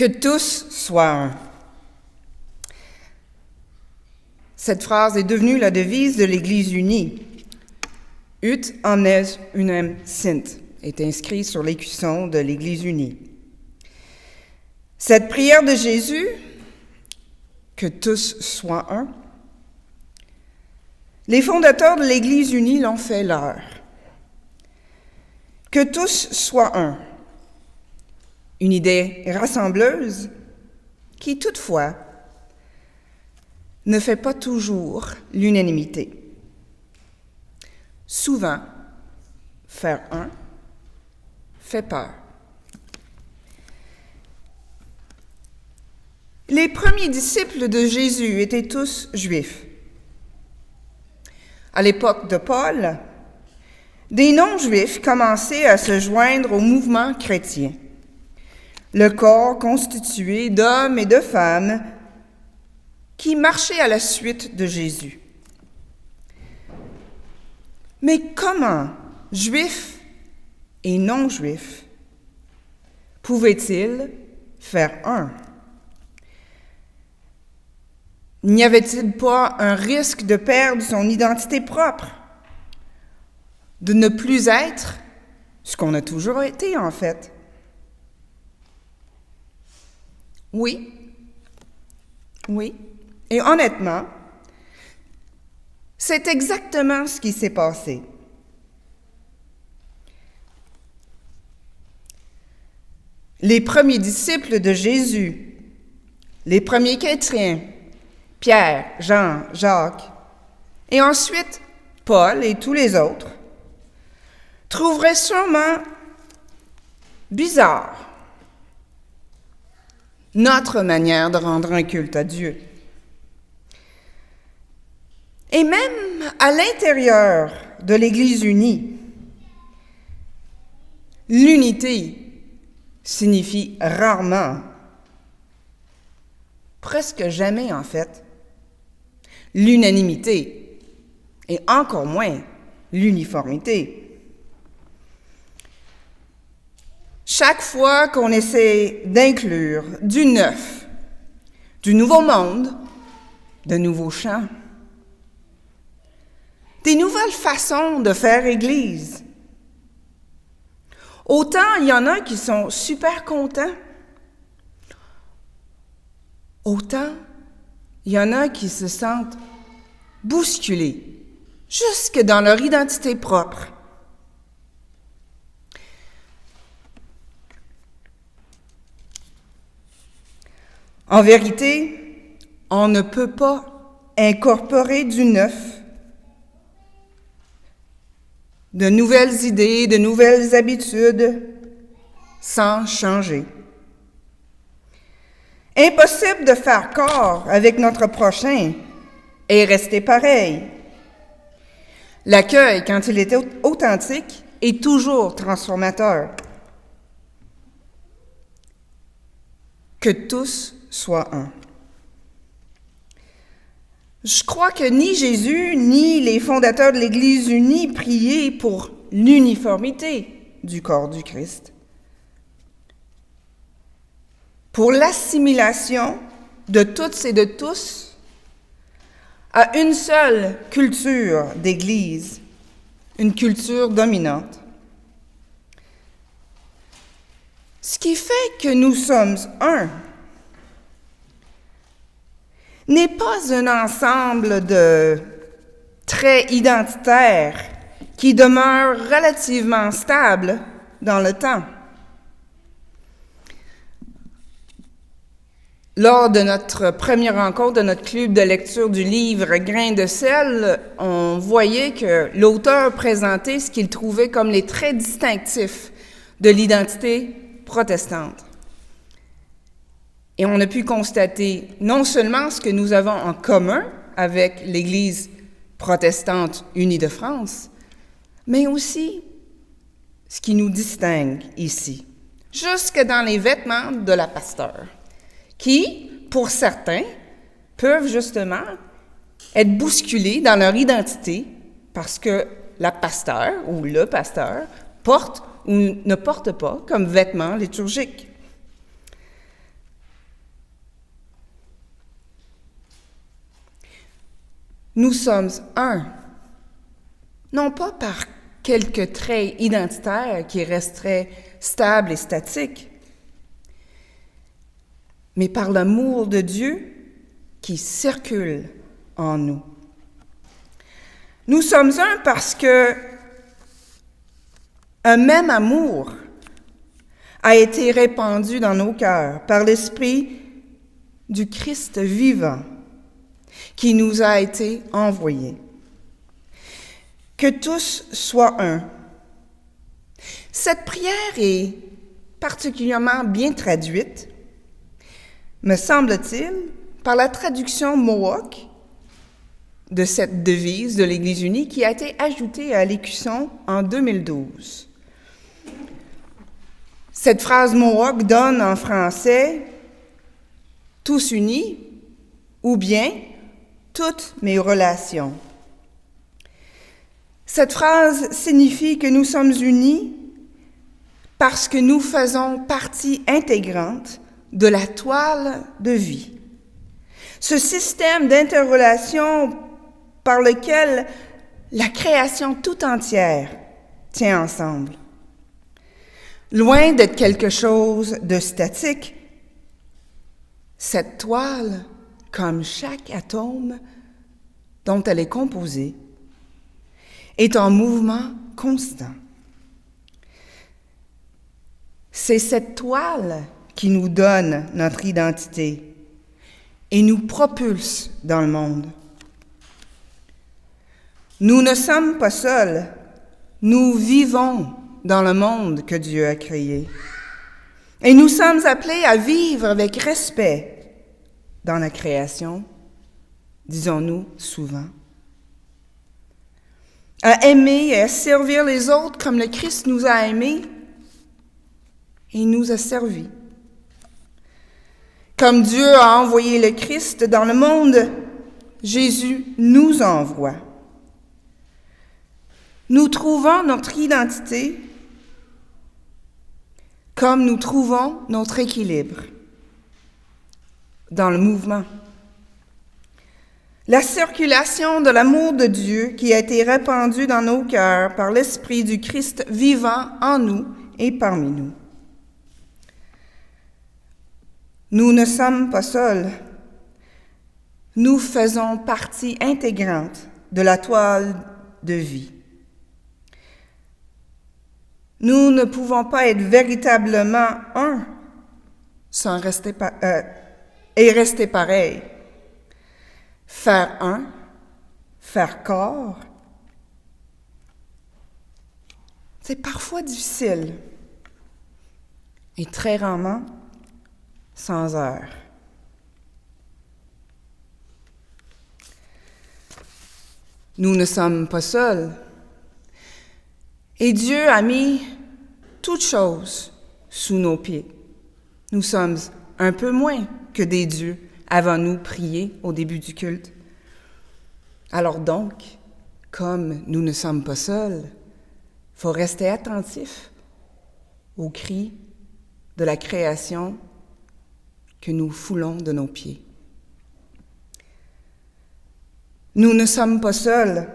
Que tous soient un. Cette phrase est devenue la devise de l'Église unie. Ut omnes unum sint est inscrit sur l'écusson de l'Église unie. Cette prière de Jésus, que tous soient un, les fondateurs de l'Église unie l'ont fait leur. Que tous soient un. Une idée rassembleuse qui, toutefois, ne fait pas toujours l'unanimité. Souvent, faire un fait peur. Les premiers disciples de Jésus étaient tous juifs. À l'époque de Paul, des non-juifs commençaient à se joindre au mouvement chrétien, le corps constitué d'hommes et de femmes qui marchaient à la suite de Jésus. Mais comment juifs et non-juifs pouvaient-ils faire un? N'y avait-il pas un risque de perdre son identité propre, de ne plus être ce qu'on a toujours été en fait? Oui. Et honnêtement, c'est exactement ce qui s'est passé. Les premiers disciples de Jésus, les premiers chrétiens, Pierre, Jean, Jacques, et ensuite Paul et tous les autres, trouveraient sûrement bizarre notre manière de rendre un culte à Dieu. Et même à l'intérieur de l'Église unie, l'unité signifie rarement, presque jamais en fait, l'unanimité et encore moins l'uniformité. Chaque fois qu'on essaie d'inclure du neuf, du nouveau monde, de nouveaux chants, des nouvelles façons de faire Église, autant il y en a qui sont super contents, autant il y en a qui se sentent bousculés, jusque dans leur identité propre. En vérité, on ne peut pas incorporer du neuf, de nouvelles idées, de nouvelles habitudes, sans changer. Impossible de faire corps avec notre prochain et rester pareil. L'accueil, quand il est authentique, est toujours transformateur. Que tous soient un. Je crois que ni Jésus, ni les fondateurs de l'Église unie priaient pour l'uniformité du corps du Christ, pour l'assimilation de toutes et de tous à une seule culture d'Église, une culture dominante. Ce qui fait que nous sommes un n'est pas un ensemble de traits identitaires qui demeurent relativement stables dans le temps. Lors de notre première rencontre de notre club de lecture du livre Grains de sel, on voyait que l'auteur présentait ce qu'il trouvait comme les traits distinctifs de l'identité protestante. Et on a pu constater non seulement ce que nous avons en commun avec l'Église protestante unie de France, mais aussi ce qui nous distingue ici, jusque dans les vêtements de la pasteur, qui, pour certains, peuvent justement être bousculés dans leur identité parce que la pasteur ou le pasteur porte ou ne porte pas comme vêtements liturgiques. Nous sommes un, non pas par quelques traits identitaires qui resteraient stables et statiques, mais par l'amour de Dieu qui circule en nous. Nous sommes un parce que un même amour a été répandu dans nos cœurs par l'Esprit du Christ vivant qui nous a été envoyé. Que tous soient un. Cette prière est particulièrement bien traduite, me semble-t-il, par la traduction Mohawk de cette devise de l'Église unie qui a été ajoutée à l'Écusson en 2012. Cette phrase Mohawk donne en français « tous unis » ou bien « toutes mes relations ». Cette phrase signifie que nous sommes unis parce que nous faisons partie intégrante de la toile de vie. Ce système d'interrelation par lequel la création tout entière tient ensemble. Loin d'être quelque chose de statique, cette toile, comme chaque atome dont elle est composée, est en mouvement constant. C'est cette toile qui nous donne notre identité et nous propulse dans le monde. Nous ne sommes pas seuls, nous vivons dans le monde que Dieu a créé. Et nous sommes appelés à vivre avec respect dans la création, disons-nous souvent. À aimer et à servir les autres comme le Christ nous a aimés et nous a servis. Comme Dieu a envoyé le Christ dans le monde, Jésus nous envoie. Nous trouvons notre identité comme nous trouvons notre équilibre dans le mouvement. La circulation de l'amour de Dieu qui a été répandu dans nos cœurs par l'Esprit du Christ vivant en nous et parmi nous. Nous ne sommes pas seuls. Nous faisons partie intégrante de la toile de vie. Nous ne pouvons pas être véritablement un sans rester pareil. Faire un, faire corps, c'est parfois difficile et très rarement sans heure. Nous ne sommes pas seuls. Et Dieu a mis toutes choses sous nos pieds. Nous sommes un peu moins que des dieux avant nous prier au début du culte. Alors donc, comme nous ne sommes pas seuls, il faut rester attentif aux cris de la création que nous foulons de nos pieds. Nous ne sommes pas seuls.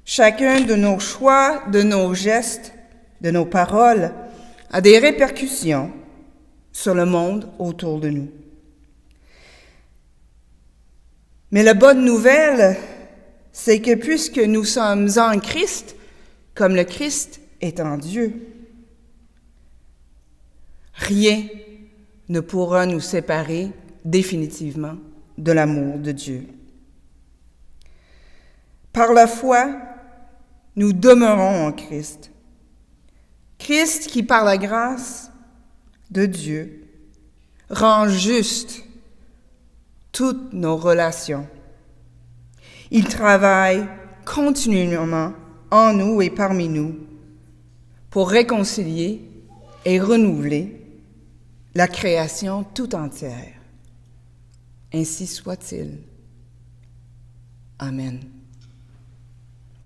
Chacun de nos choix, de nos gestes, de nos paroles a des répercussions sur le monde autour de nous. Mais la bonne nouvelle, c'est que puisque nous sommes en Christ, comme le Christ est en Dieu, rien ne pourra nous séparer définitivement de l'amour de Dieu. Par la foi, nous demeurons en Christ. Christ qui, par la grâce de Dieu, rend juste toutes nos relations. Il travaille continuellement en nous et parmi nous pour réconcilier et renouveler la création tout entière. Ainsi soit-il. Amen.